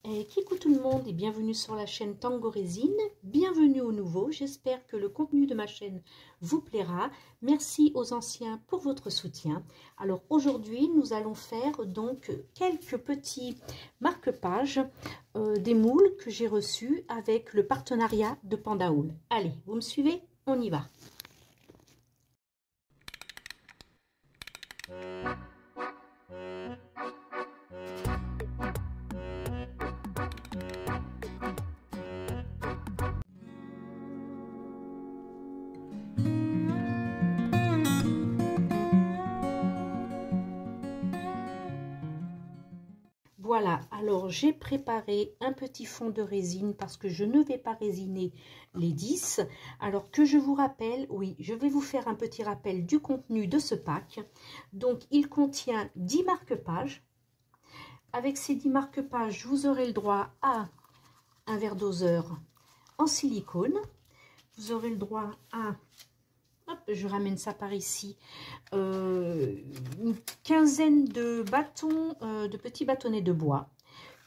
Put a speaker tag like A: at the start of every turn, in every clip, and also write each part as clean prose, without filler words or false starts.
A: Et coucou tout le monde et bienvenue sur la chaîne Tango Résine, bienvenue aux nouveaux, j'espère que le contenu de ma chaîne vous plaira, merci aux anciens pour votre soutien. Alors aujourd'hui nous allons faire donc quelques petits marque-pages des moules que j'ai reçus avec le partenariat de Pandaoul. Allez, vous me suivez? On y va. Voilà, alors j'ai préparé un petit fond de résine parce que je ne vais pas résiner les 10. Alors que je vous rappelle, oui, je vais vous faire un petit rappel du contenu de ce pack. Donc il contient 10 marque-pages. Avec ces 10 marque-pages, vous aurez le droit à un verre doseur en silicone. Vous aurez le droit à... Hop, je ramène ça par ici. Une quinzaine de bâtons, de petits bâtonnets de bois,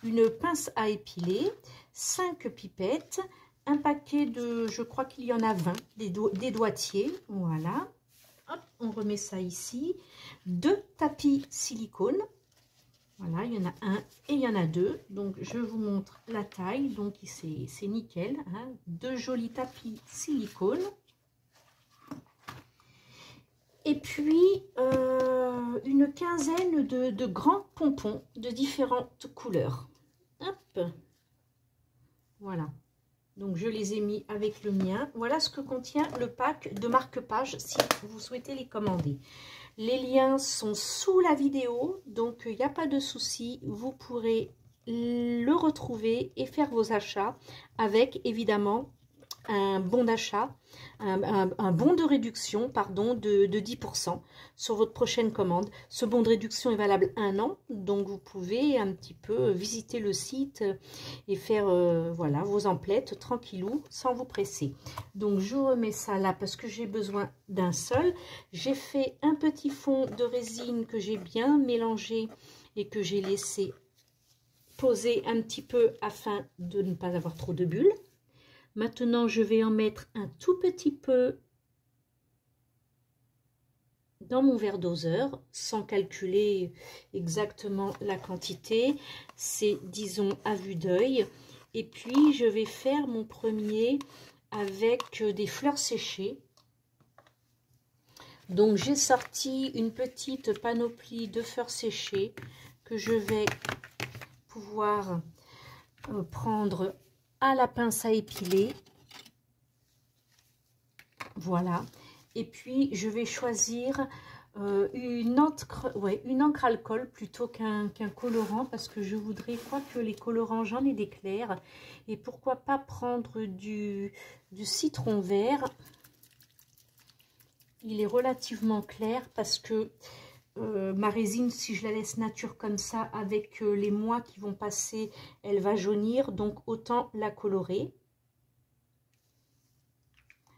A: une pince à épiler, 5 pipettes, un paquet de, je crois qu'il y en a 20, des doigtiers, voilà. Hop, on remet ça ici. 2 tapis silicone, voilà, il y en a un et il y en a 2. Donc je vous montre la taille, donc c'est nickel, hein. 2 jolis tapis silicone. Et puis, une quinzaine de grands pompons de différentes couleurs. Hop. Voilà. Donc, je les ai mis avec le mien. Voilà ce que contient le pack de marque-pages si vous souhaitez les commander. Les liens sont sous la vidéo, donc il n'y a pas de souci. Vous pourrez le retrouver et faire vos achats avec, évidemment, un bon d'achat, un bon de réduction, pardon, de 10% sur votre prochaine commande. Ce bon de réduction est valable 1 an, donc vous pouvez un petit peu visiter le site et faire voilà, vos emplettes tranquillou, sans vous presser. Donc je remets ça là parce que j'ai besoin d'un seul. J'ai fait un petit fond de résine que j'ai bien mélangé et que j'ai laissé poser un petit peu afin de ne pas avoir trop de bulles. Maintenant, je vais en mettre un tout petit peu dans mon verre doseur, sans calculer exactement la quantité. C'est, disons, à vue d'œil. Et puis, je vais faire mon premier avec des fleurs séchées. Donc, j'ai sorti une petite panoplie de fleurs séchées que je vais pouvoir prendre à la pince à épiler. Voilà. Et puis je vais choisir une encre alcool plutôt qu'un colorant, parce que je voudrais, quoique les colorants j'en ai des clairs, et pourquoi pas prendre du citron vert. Il est relativement clair parce que ma résine, si je la laisse nature comme ça, avec les mois qui vont passer, elle va jaunir, donc autant la colorer.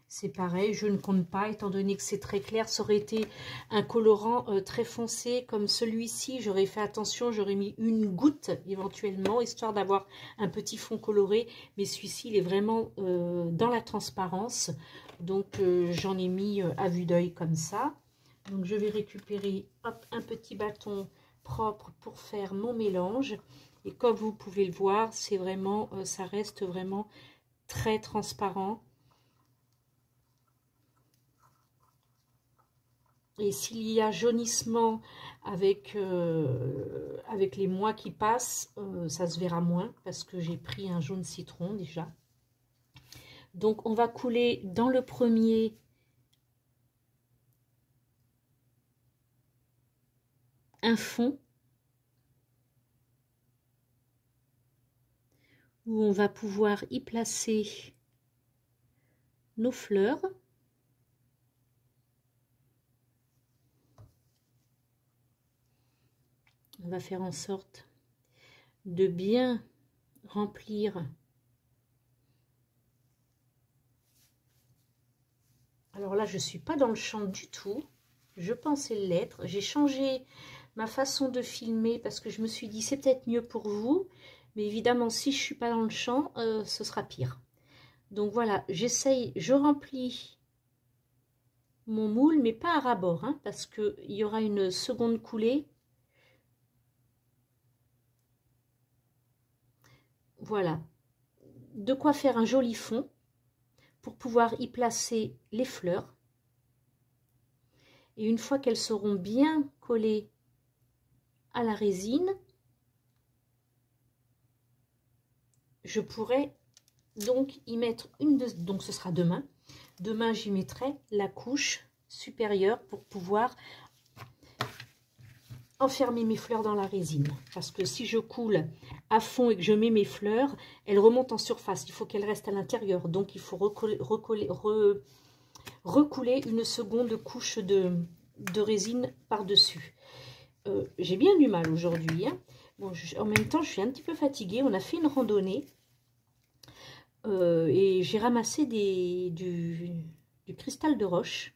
A: C'est pareil, je ne compte pas, étant donné que c'est très clair. Ça aurait été un colorant très foncé comme celui-ci, j'aurais fait attention, j'aurais mis une goutte éventuellement, histoire d'avoir un petit fond coloré. Mais celui-ci, il est vraiment dans la transparence, donc j'en ai mis à vue d'œil comme ça. Donc je vais récupérer hop, un petit bâton propre pour faire mon mélange. Et comme vous pouvez le voir, c'est vraiment, ça reste vraiment très transparent. Et s'il y a jaunissement avec, avec les mois qui passent, ça se verra moins parce que j'ai pris un jaune citron déjà. Donc on va couler dans le premier un fond où on va pouvoir y placer nos fleurs. On va faire en sorte de bien remplir. Alors là, je ne suis pas dans le champ du tout. Je pensais l'être. J'ai changé ma façon de filmer parce que je me suis dit c'est peut-être mieux pour vous. Mais évidemment, si je ne suis pas dans le champ, ce sera pire. Donc voilà, j'essaye, je remplis mon moule, mais pas à ras-bord, hein, parce qu'il y aura une seconde coulée. Voilà, de quoi faire un joli fond pour pouvoir y placer les fleurs. Et une fois qu'elles seront bien collées à la résine, je pourrai donc y mettre donc ce sera demain. Demain, j'y mettrai la couche supérieure pour pouvoir enfermer mes fleurs dans la résine. Parce que si je coule à fond et que je mets mes fleurs, elles remontent en surface. Il faut qu'elles restent à l'intérieur. Donc, il faut recouler une seconde couche de résine par-dessus. J'ai bien du mal aujourd'hui. Hein. Bon, en même temps, je suis un petit peu fatiguée. On a fait une randonnée. Et j'ai ramassé du cristal de roche.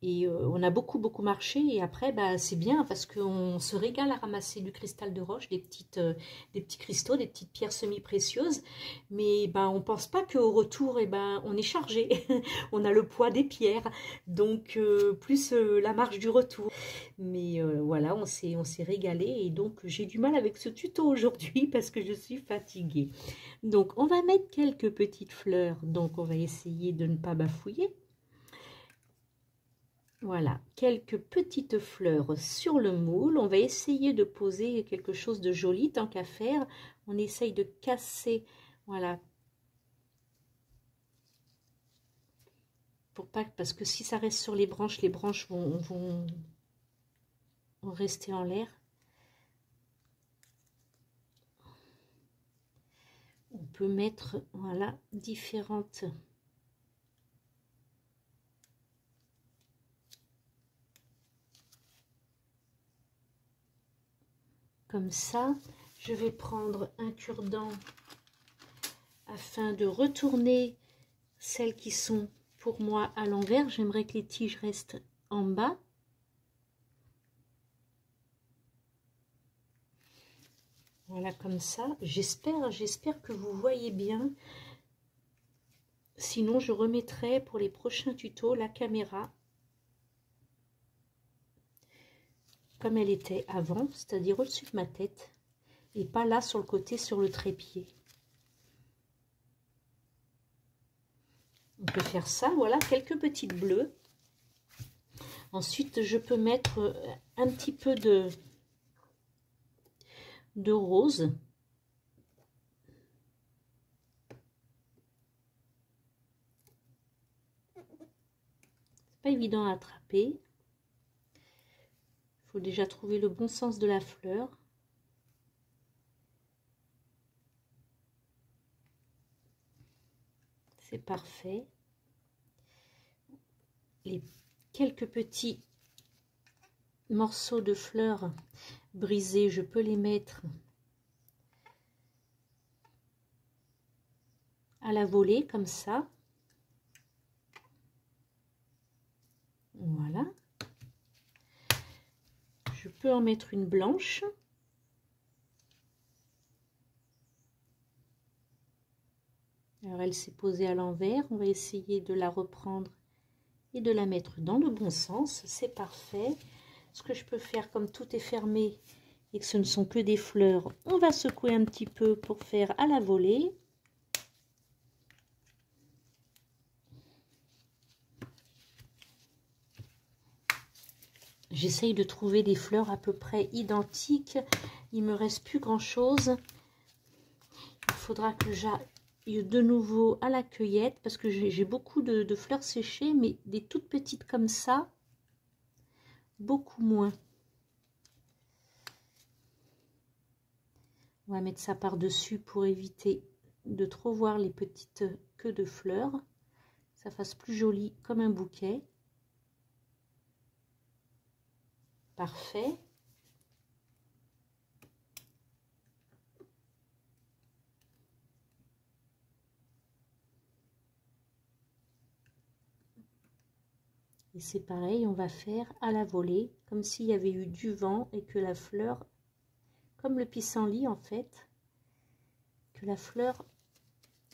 A: Et on a beaucoup marché. Et après, bah, c'est bien parce qu'on se régale à ramasser du cristal de roche, des petits cristaux, des petites pierres semi-précieuses. Mais bah, on ne pense pas qu'au retour, bah, on est chargé. On a le poids des pierres. Donc, plus la marge du retour. Mais voilà, on s'est régalé. Et donc, j'ai du mal avec ce tuto aujourd'hui parce que je suis fatiguée. Donc, on va mettre quelques petites fleurs. Donc, on va essayer de ne pas bafouiller. Voilà, quelques petites fleurs sur le moule. On va essayer de poser quelque chose de joli, tant qu'à faire. On essaye de casser, voilà. Parce que si ça reste sur les branches vont rester en l'air. On peut mettre, voilà, différentes... Comme ça, je vais prendre un cure-dent afin de retourner celles qui sont pour moi à l'envers. J'aimerais que les tiges restent en bas. Voilà, comme ça. J'espère que vous voyez bien. Sinon, je remettrai pour les prochains tutos la caméra comme elle était avant, c'est-à-dire au-dessus de ma tête et pas là sur le côté, sur le trépied. On peut faire ça, voilà, quelques petites bleues. Ensuite, je peux mettre un petit peu de rose. C'est pas évident à attraper. Il faut déjà trouver le bon sens de la fleur. C'est parfait. Les quelques petits morceaux de fleurs brisés, je peux les mettre à la volée, comme ça. Voilà. Je peux en mettre une blanche. Alors, elle s'est posée à l'envers. On va essayer de la reprendre et de la mettre dans le bon sens. C'est parfait. Ce que je peux faire, comme tout est fermé et que ce ne sont que des fleurs, on va secouer un petit peu pour faire à la volée. J'essaye de trouver des fleurs à peu près identiques. Il me reste plus grand chose. Il faudra que j'aille de nouveau à la cueillette parce que j'ai beaucoup de fleurs séchées, mais des toutes petites comme ça, beaucoup moins. On va mettre ça par-dessus pour éviter de trop voir les petites queues de fleurs. Ça fasse plus joli comme un bouquet. Parfait. Et c'est pareil, on va faire à la volée, comme s'il y avait eu du vent et que la fleur, comme le pissenlit en fait, que la fleur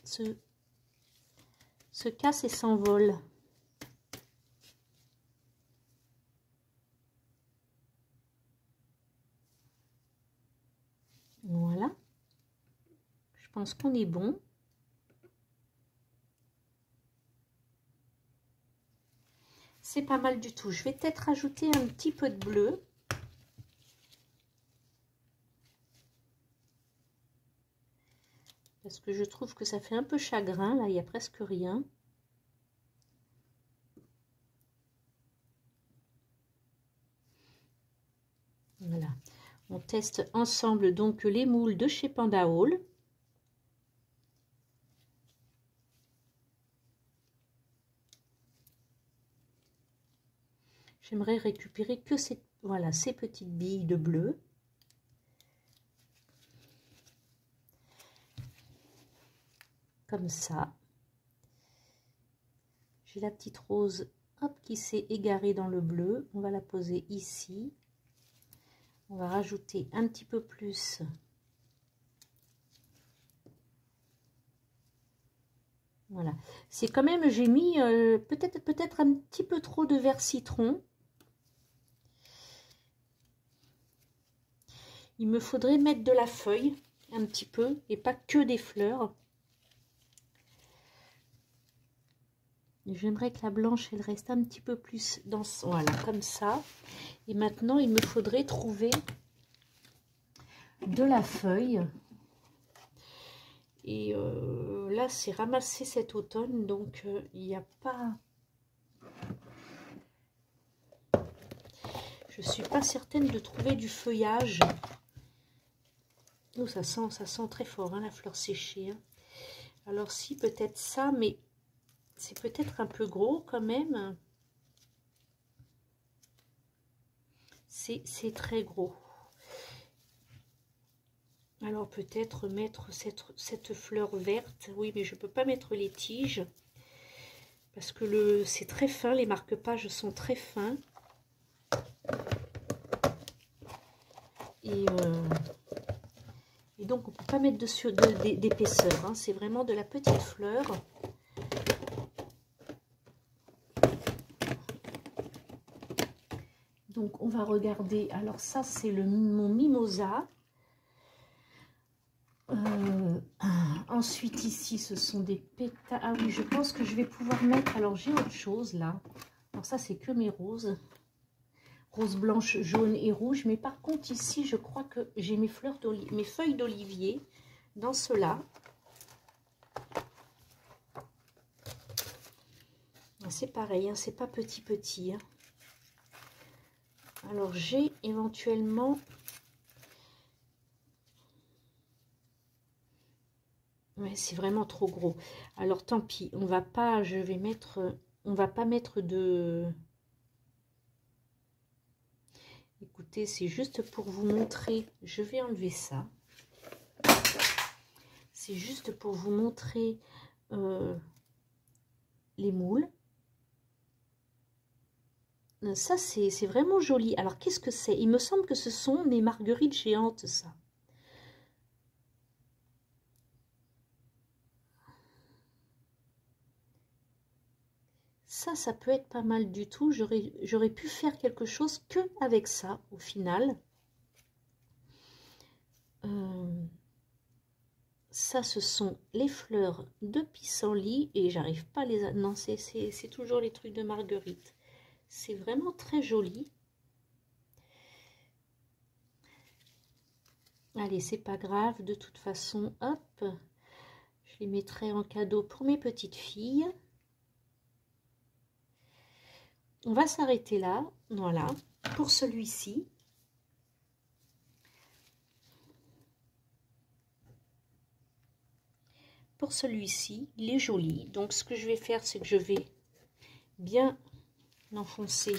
A: se casse et s'envole. Voilà. Je pense qu'on est bon. C'est pas mal du tout. Je vais peut-être rajouter un petit peu de bleu. Parce que je trouve que ça fait un peu chagrin. Là, il n'y a presque rien. Voilà. On teste ensemble donc les moules de chez Panda Hall. J'aimerais récupérer que ces petites billes de bleu. Comme ça. J'ai la petite rose hop, qui s'est égarée dans le bleu. On va la poser ici. On va rajouter un petit peu plus. Voilà. C'est quand même, j'ai mis peut-être un petit peu trop de vert citron. Il me faudrait mettre de la feuille, un petit peu, et pas que des fleurs. J'aimerais que la blanche, elle reste un petit peu plus dans... Voilà, comme ça. Et maintenant, il me faudrait trouver de la feuille. Et là, c'est ramassé cet automne, donc il n'y a pas... Je ne suis pas certaine de trouver du feuillage. Oh, ça sent très fort, hein, la fleur séchée. Hein. Alors si, peut-être ça, mais c'est peut-être un peu gros quand même. C'est très gros. Alors peut-être mettre cette fleur verte. Oui, mais je ne peux pas mettre les tiges. Parce que c'est très fin, les marque-pages sont très fins. Et donc on ne peut pas mettre dessus d'épaisseur. Hein. C'est vraiment de la petite fleur. Donc on va regarder. Alors ça c'est mon mimosa. Ensuite ici ce sont des pétales. Ah oui, je pense que je vais pouvoir mettre. Alors j'ai autre chose là. Alors ça c'est que mes roses. Rose blanche, jaune et rouge. Mais par contre ici je crois que j'ai mes feuilles d'olivier dans cela. C'est pareil, hein, c'est pas petit. Hein. Alors j'ai éventuellement... Ouais, c'est vraiment trop gros. Alors tant pis, on va pas, on va pas mettre de... Écoutez, c'est juste pour vous montrer, je vais enlever ça. C'est juste pour vous montrer les moules. Ça, c'est vraiment joli. Alors, qu'est-ce que c'est? Il me semble que ce sont des marguerites géantes, ça. Ça peut être pas mal du tout. J'aurais pu faire quelque chose que avec ça, au final. Ça, ce sont les fleurs de pissenlit. Et j'arrive pas à les... Non, c'est toujours les trucs de marguerite. C'est vraiment très joli. Allez, c'est pas grave. De toute façon, hop, je les mettrai en cadeau pour mes petites filles. On va s'arrêter là, voilà, pour celui-ci. Pour celui-ci, il est joli. Donc, ce que je vais faire, c'est que je vais bien l'enfoncer.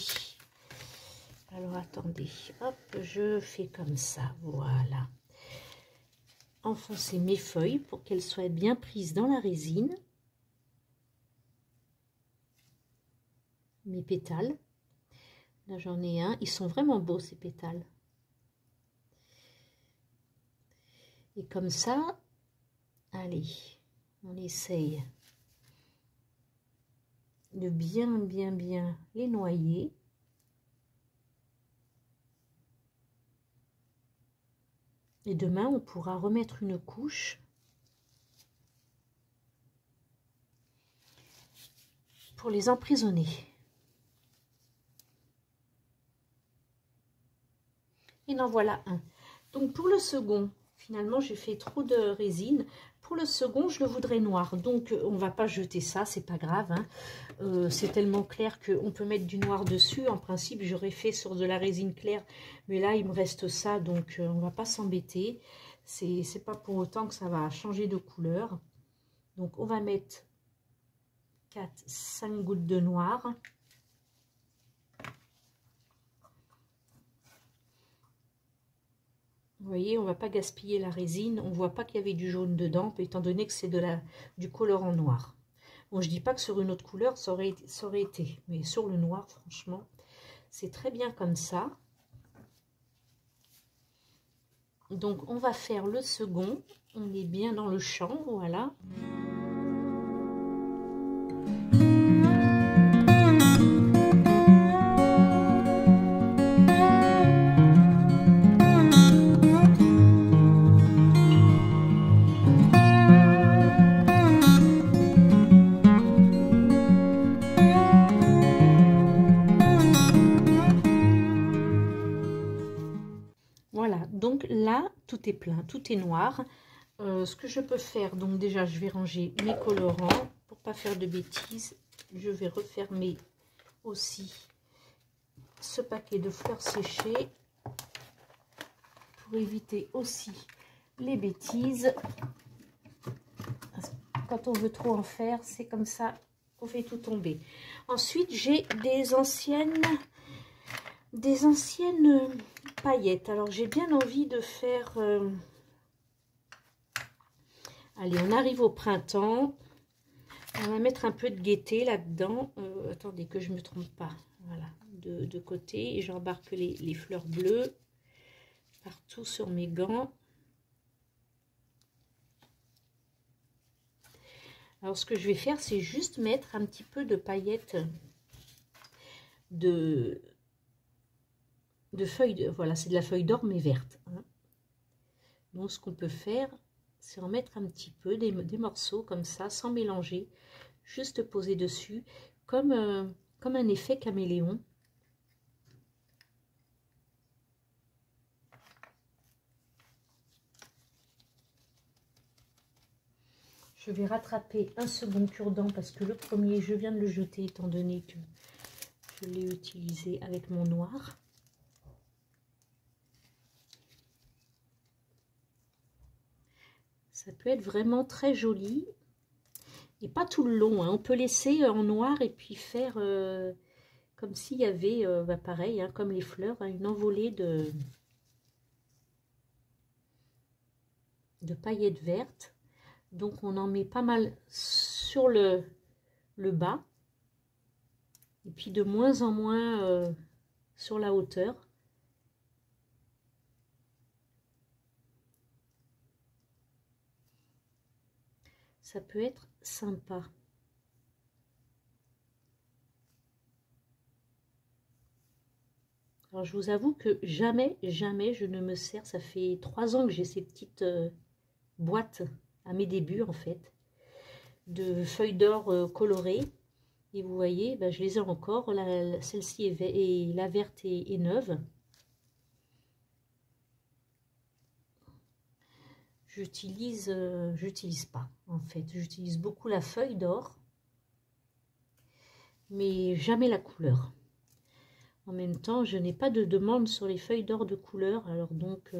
A: Alors, attendez, hop, je fais comme ça, voilà. Enfoncer mes feuilles pour qu'elles soient bien prises dans la résine. Mes pétales. Là, j'en ai un. Ils sont vraiment beaux, ces pétales. Et comme ça, Allez, on essaye de bien les noyer. Et demain, on pourra remettre une couche pour les emprisonner. Et en voilà un. Donc pour le second, finalement j'ai fait trop de résine. Pour le second, je le voudrais noir. Donc on va pas jeter ça, c'est pas grave. Hein. C'est tellement clair qu'on peut mettre du noir dessus. En principe, j'aurais fait sur de la résine claire. Mais là, il me reste ça, donc on va pas s'embêter. C'est pas pour autant que ça va changer de couleur. Donc on va mettre 4-5 gouttes de noir. Vous voyez, on ne va pas gaspiller la résine. On ne voit pas qu'il y avait du jaune dedans, étant donné que c'est du colorant noir. Bon, je ne dis pas que sur une autre couleur, ça aurait été. Mais sur le noir, franchement, c'est très bien comme ça. Donc, on va faire le second. On est bien dans le champ, voilà. Voilà, donc là, tout est plein, tout est noir. Ce que je peux faire, donc déjà, je vais ranger mes colorants pour pas faire de bêtises. Je vais refermer aussi ce paquet de fleurs séchées pour éviter aussi les bêtises. Quand on veut trop en faire, c'est comme ça qu'on fait tout tomber. Ensuite, j'ai des anciennes paillettes. Alors, j'ai bien envie de faire... Allez, on arrive au printemps. On va mettre un peu de gaieté là-dedans. Attendez que je ne me trompe pas. Voilà, de côté. Et j'embarque les fleurs bleues partout sur mes gants. Alors, ce que je vais faire, c'est juste mettre un petit peu de paillettes de feuilles. Voilà, c'est de la feuille d'or, mais verte. Hein. Donc, ce qu'on peut faire, c'est en mettre un petit peu, des morceaux comme ça, sans mélanger. Juste poser dessus, comme un effet caméléon. Je vais rattraper un second cure-dent parce que le premier, je viens de le jeter étant donné que je l'ai utilisé avec mon noir. Ça peut être vraiment très joli. Et pas tout le long. Hein. On peut laisser en noir et puis faire comme s'il y avait, pareil, hein, comme les fleurs, hein, une envolée de paillettes vertes. Donc, on en met pas mal sur le bas. Et puis, de moins en moins sur la hauteur. Ça peut être sympa. Alors, je vous avoue que jamais je ne me sers. Ça fait 3 ans que j'ai ces petites boîtes à mes débuts, en fait, de feuilles d'or colorées. Et vous voyez, je les ai encore. Celle-ci est la verte est neuve. J'utilise pas, en fait. J'utilise beaucoup la feuille d'or, mais jamais la couleur. En même temps, je n'ai pas de demande sur les feuilles d'or de couleur, alors donc...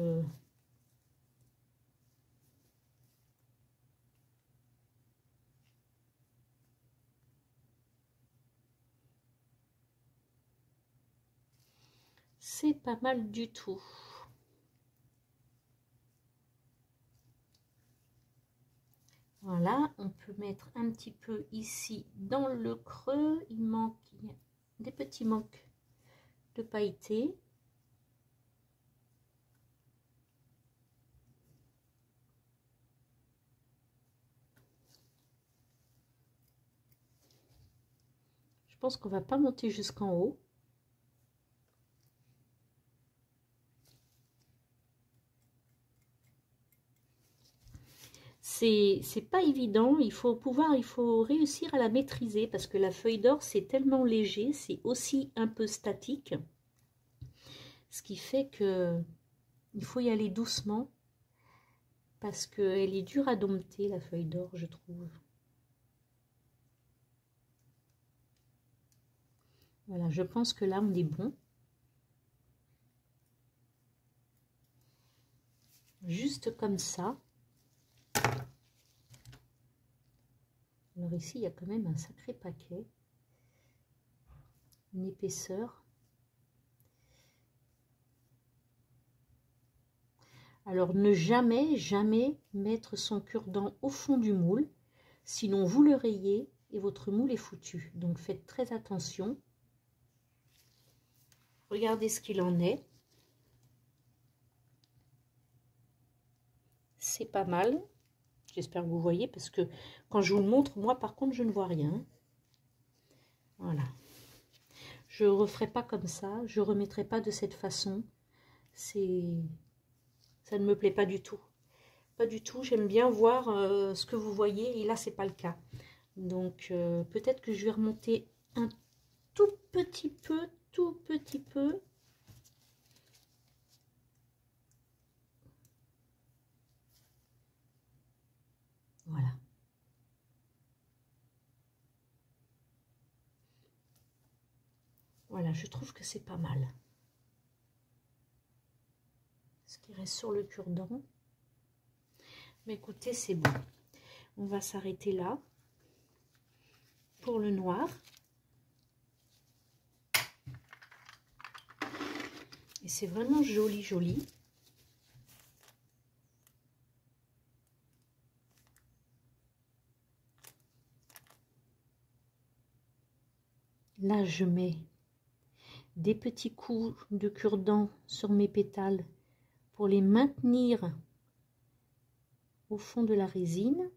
A: c'est pas mal du tout. Voilà, on peut mettre un petit peu ici dans le creux. Il y a des petits manques de pailleté. Je pense qu'on va pas monter jusqu'en haut. C'est pas évident, il faut réussir à la maîtriser parce que la feuille d'or c'est tellement léger, c'est aussi un peu statique, ce qui fait que il faut y aller doucement parce qu'elle est dure à dompter la feuille d'or, je trouve. Voilà, je pense que là on est bon. Juste comme ça. Alors ici, il y a quand même un sacré paquet, une épaisseur. Alors ne jamais, jamais mettre son cure-dent au fond du moule, sinon vous le rayez et votre moule est foutu. Donc faites très attention. Regardez ce qu'il en est. C'est pas mal. J'espère que vous voyez parce que quand je vous le montre, moi par contre je ne vois rien. Voilà. Je ne referai pas comme ça, je ne remettrai pas de cette façon. Ça ne me plaît pas du tout. Pas du tout, j'aime bien voir ce que vous voyez et là c'est pas le cas. Donc peut-être que je vais remonter un tout petit peu. Voilà. Voilà, je trouve que c'est pas mal. Ce qui reste sur le cure-dent. Mais écoutez, c'est bon. On va s'arrêter là pour le noir. Et c'est vraiment joli, joli. Là, je mets des petits coups de cure-dent sur mes pétales pour les maintenir au fond de la résine.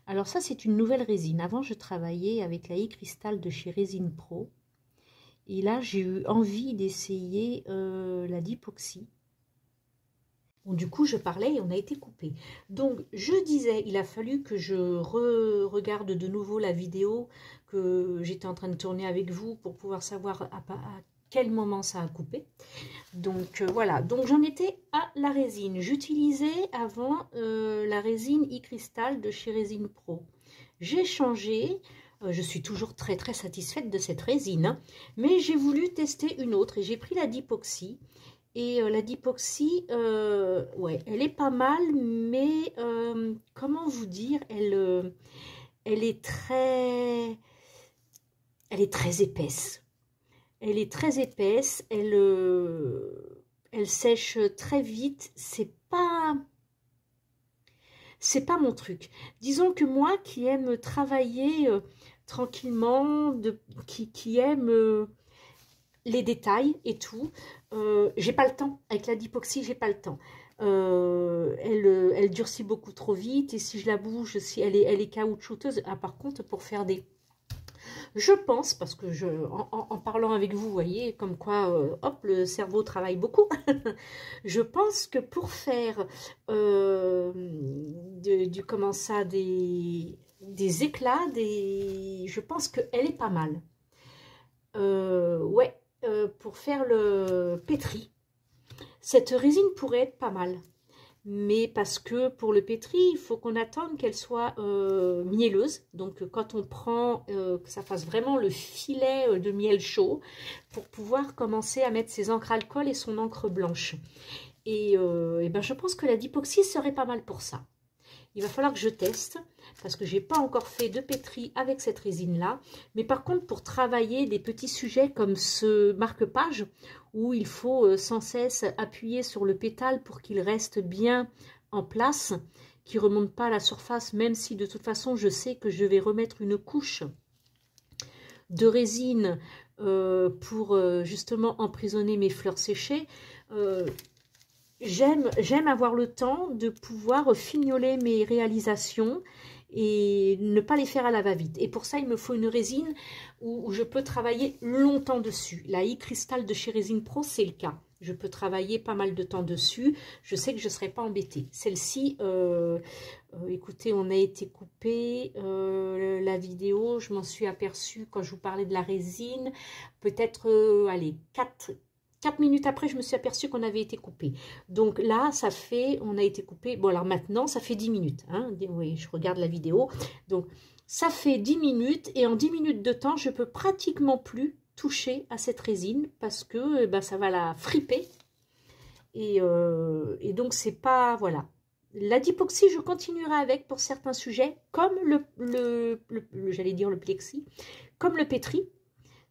A: Alors ça, c'est une nouvelle résine. Avant, je travaillais avec la iCrystal de chez Résine Pro. Et là, j'ai eu envie d'essayer la Dipoxy. Bon, du coup, je parlais et on a été coupé. Donc, je disais, il a fallu que je regarde de nouveau la vidéo que j'étais en train de tourner avec vous pour pouvoir savoir à quel moment ça a coupé. Donc, voilà. Donc, j'en étais à la résine. J'utilisais avant la résine iCrystal de chez Résine Pro. J'ai changé. Je suis toujours très, très satisfaite de cette résine. Hein, mais j'ai voulu tester une autre et j'ai pris la Dipoxy. Et la Dipoxy, ouais, elle est pas mal, mais comment vous dire, elle est très épaisse. Elle est très épaisse, elle sèche très vite. C'est pas mon truc. Disons que moi qui aime travailler tranquillement, qui aime les détails et tout, j'ai pas le temps. Avec la Dipoxy, j'ai pas le temps. Elle durcit beaucoup trop vite et si je la bouge, si elle est caoutchouteuse. Ah, par contre, pour faire des... Je pense, parce que en parlant avec vous, vous voyez, comme quoi, hop, le cerveau travaille beaucoup. Je pense que pour faire comment ça, des éclats, je pense qu'elle est pas mal. Ouais. Pour faire le pétri, cette résine pourrait être pas mal, mais parce que pour le pétri, il faut qu'on attende qu'elle soit mielleuse, donc quand on prend, que ça fasse vraiment le filet de miel chaud, pour pouvoir commencer à mettre ses encres alcool et son encre blanche. Et ben, je pense que la Dipoxy serait pas mal pour ça. Il va falloir que je teste parce que je n'ai pas encore fait de pétri avec cette résine-là. Mais par contre, pour travailler des petits sujets comme ce marque-page, où il faut sans cesse appuyer sur le pétale pour qu'il reste bien en place, qu'il ne remonte pas à la surface, même si de toute façon, je sais que je vais remettre une couche de résine pour justement emprisonner mes fleurs séchées. j'aime avoir le temps de pouvoir fignoler mes réalisations et ne pas les faire à la va-vite. Et pour ça, il me faut une résine où je peux travailler longtemps dessus. La iCrystal de chez Résine Pro, c'est le cas. Je peux travailler pas mal de temps dessus. Je sais que je ne serai pas embêtée. Celle-ci, écoutez, on a été coupé la vidéo. Je m'en suis aperçue quand je vous parlais de la résine. Peut-être, allez, 4 minutes après, je me suis aperçue qu'on avait été coupé. Donc là, ça fait, on a été coupé. Bon, alors maintenant, ça fait 10 minutes. Hein. Oui, je regarde la vidéo. Donc, ça fait 10 minutes. Et en 10 minutes de temps, je peux pratiquement plus toucher à cette résine parce que ben, ça va la friper. Et donc, c'est pas... Voilà. La dipoxy, je continuerai avec pour certains sujets, comme j'allais dire le plexi, comme le pétri.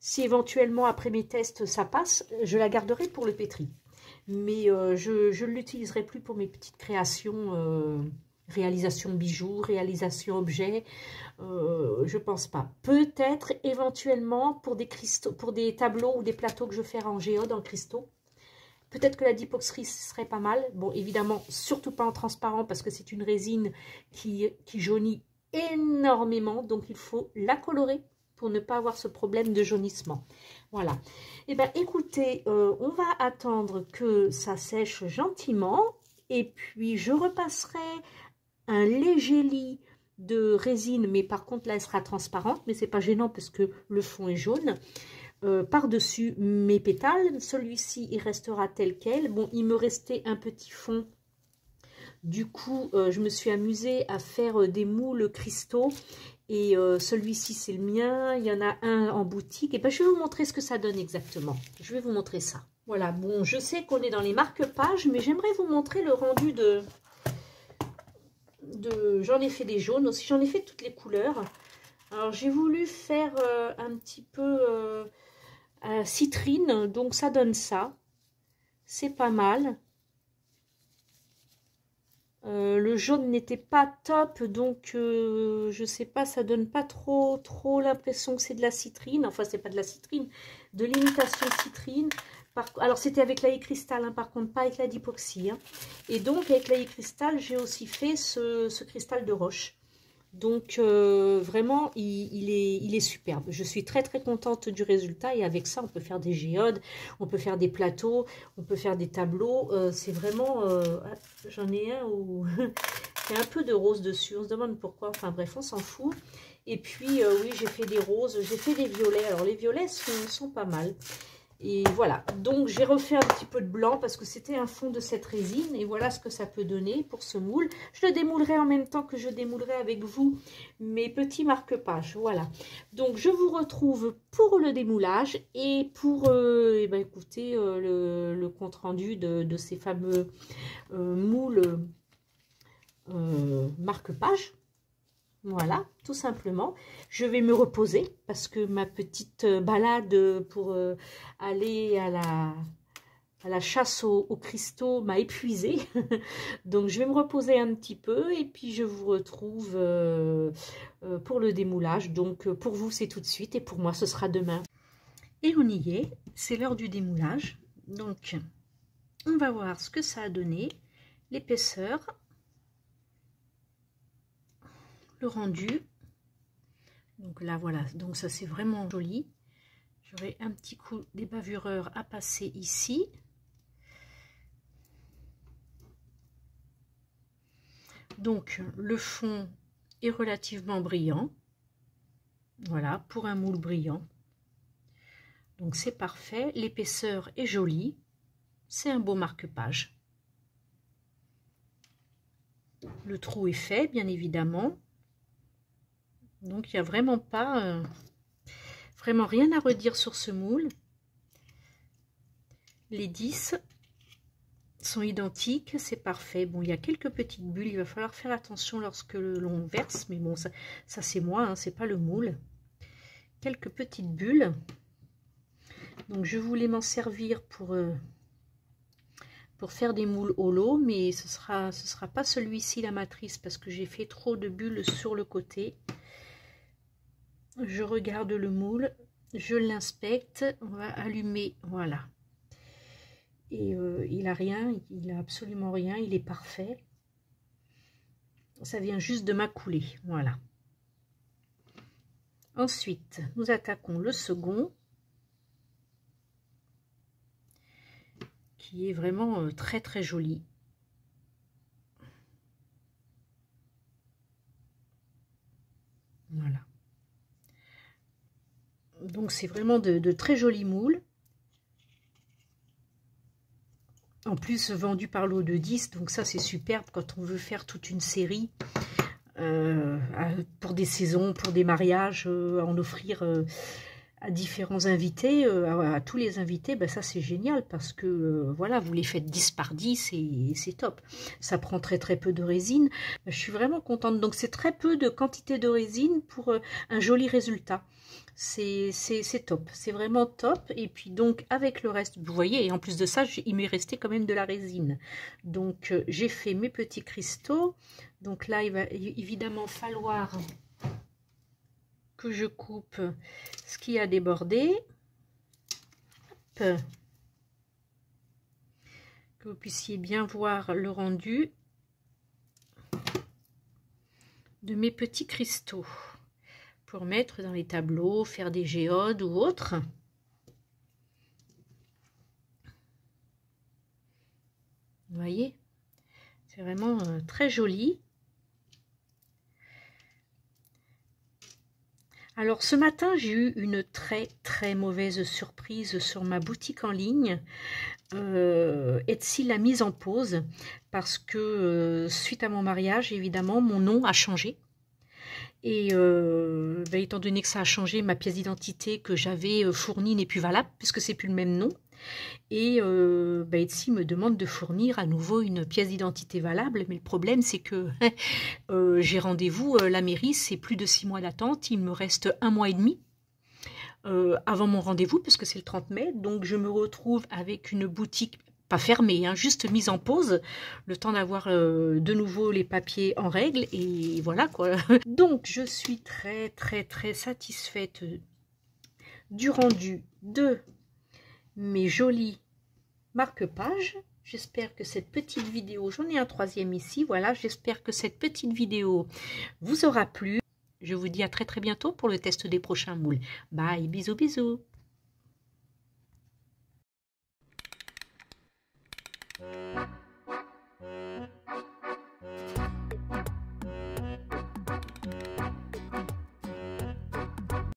A: Si éventuellement, après mes tests, ça passe, je la garderai pour le pétri. Mais je ne l'utiliserai plus pour mes petites créations, réalisation bijoux, réalisation objets. Je pense pas. Peut-être éventuellement pour des cristaux, pour des tableaux ou des plateaux que je ferai en géode, en cristaux. Peut-être que la dipoxerie serait pas mal. Bon, évidemment, surtout pas en transparent parce que c'est une résine qui jaunit énormément. Donc, il faut la colorer pour ne pas avoir ce problème de jaunissement. Voilà. Eh bien, écoutez, on va attendre que ça sèche gentiment. Et puis, je repasserai un léger lit de résine. Mais par contre, là, elle sera transparente. Mais c'est pas gênant parce que le fond est jaune. Par-dessus mes pétales. Celui-ci, il restera tel quel. Bon, il me restait un petit fond. Du coup, je me suis amusée à faire des moules cristaux. Et celui-ci, c'est le mien. Il y en a un en boutique. Et ben, je vais vous montrer ce que ça donne exactement. Je vais vous montrer ça. Voilà, bon, je sais qu'on est dans les marque-pages, mais j'aimerais vous montrer le rendu de... J'en ai fait des jaunes aussi. J'en ai fait toutes les couleurs. Alors, j'ai voulu faire un petit peu... citrine, donc ça donne ça, c'est pas mal. Le jaune n'était pas top, donc je sais pas, ça donne pas trop l'impression que c'est de la citrine. Enfin, c'est pas de la citrine, de l'imitation citrine. Alors, c'était avec la iCrystal, hein, par contre, pas avec la dipoxy. Hein. Et donc, avec la iCrystal, j'ai aussi fait ce cristal de roche. Donc, vraiment, il est superbe. Je suis très contente du résultat. Et avec ça, on peut faire des géodes, on peut faire des plateaux, on peut faire des tableaux. C'est vraiment... j'en ai un où il y a un peu de rose dessus. On se demande pourquoi. Enfin bref, on s'en fout. Et puis, oui, j'ai fait des roses, j'ai fait des violets. Alors, les violets sont pas mal. Et voilà, donc j'ai refait un petit peu de blanc parce que c'était un fond de cette résine. Et voilà ce que ça peut donner pour ce moule. Je le démoulerai en même temps que je démoulerai avec vous mes petits marque-pages. Voilà, donc je vous retrouve pour le démoulage et pour eh ben, écoutez, le compte-rendu de ces fameux moules marque-pages. Voilà, tout simplement. Je vais me reposer parce que ma petite balade pour aller à la chasse aux cristaux m'a épuisée. Donc, je vais me reposer un petit peu et puis je vous retrouve pour le démoulage. Donc, pour vous, c'est tout de suite et pour moi, ce sera demain. Et on y est, c'est l'heure du démoulage. Donc, on va voir ce que ça a donné, l'épaisseur. Le rendu, donc là voilà, donc ça c'est vraiment joli. J'aurai un petit coup des bavureurs à passer ici. Donc le fond est relativement brillant, voilà, pour un moule brillant. Donc c'est parfait, l'épaisseur est jolie, c'est un beau marque-page. Le trou est fait, bien évidemment. Donc, il n'y a vraiment pas, vraiment rien à redire sur ce moule. Les 10 sont identiques, c'est parfait. Bon, il y a quelques petites bulles, il va falloir faire attention lorsque l'on verse, mais bon, ça c'est moi, hein, c'est pas le moule. Quelques petites bulles. Donc, je voulais m'en servir pour faire des moules holo, mais ce sera pas celui-ci, la matrice, parce que j'ai fait trop de bulles sur le côté. Je regarde le moule, je l'inspecte, on va allumer, voilà. Et il a rien, il a absolument rien, il est parfait. Ça vient juste de m'accouler, voilà. Ensuite, nous attaquons le second, qui est vraiment très très joli. Voilà. Donc c'est vraiment de très jolis moules. En plus vendu par lot de 10, donc ça c'est superbe quand on veut faire toute une série pour des saisons, pour des mariages, en offrir à différents invités, à tous les invités, ben ça c'est génial parce que voilà, vous les faites 10 par 10 et c'est top. Ça prend très très peu de résine. Je suis vraiment contente. Donc c'est très peu de quantité de résine pour un joli résultat. C'est top, c'est vraiment top. Et puis donc avec le reste, vous voyez, et en plus de ça, il m'est resté quand même de la résine. Donc j'ai fait mes petits cristaux. Donc là, il va évidemment falloir que je coupe ce qui a débordé. Hop. Que vous puissiez bien voir le rendu de mes petits cristaux pour mettre dans les tableaux, faire des géodes ou autres. Vous voyez, c'est vraiment très joli. Alors ce matin, j'ai eu une très très mauvaise surprise sur ma boutique en ligne. Etsy l'a mise en pause parce que suite à mon mariage, évidemment, mon nom a changé. Et étant donné que ça a changé, ma pièce d'identité que j'avais fournie n'est plus valable puisque c'est plus le même nom. Et Etsy me demande de fournir à nouveau une pièce d'identité valable. Mais le problème, c'est que j'ai rendez-vous, la mairie, c'est plus de 6 mois d'attente. Il me reste 1 mois et demi avant mon rendez-vous puisque c'est le 30 mai. Donc je me retrouve avec une boutique pas fermée, hein, juste mise en pause, le temps d'avoir de nouveau les papiers en règle, et voilà quoi. Donc je suis très très très satisfaite du rendu de mes jolis marque-pages. J'espère que cette petite vidéo, j'en ai un troisième ici, voilà, j'espère que cette petite vidéo vous aura plu. Je vous dis à très très bientôt pour le test des prochains moules. Bye, bisous bisous.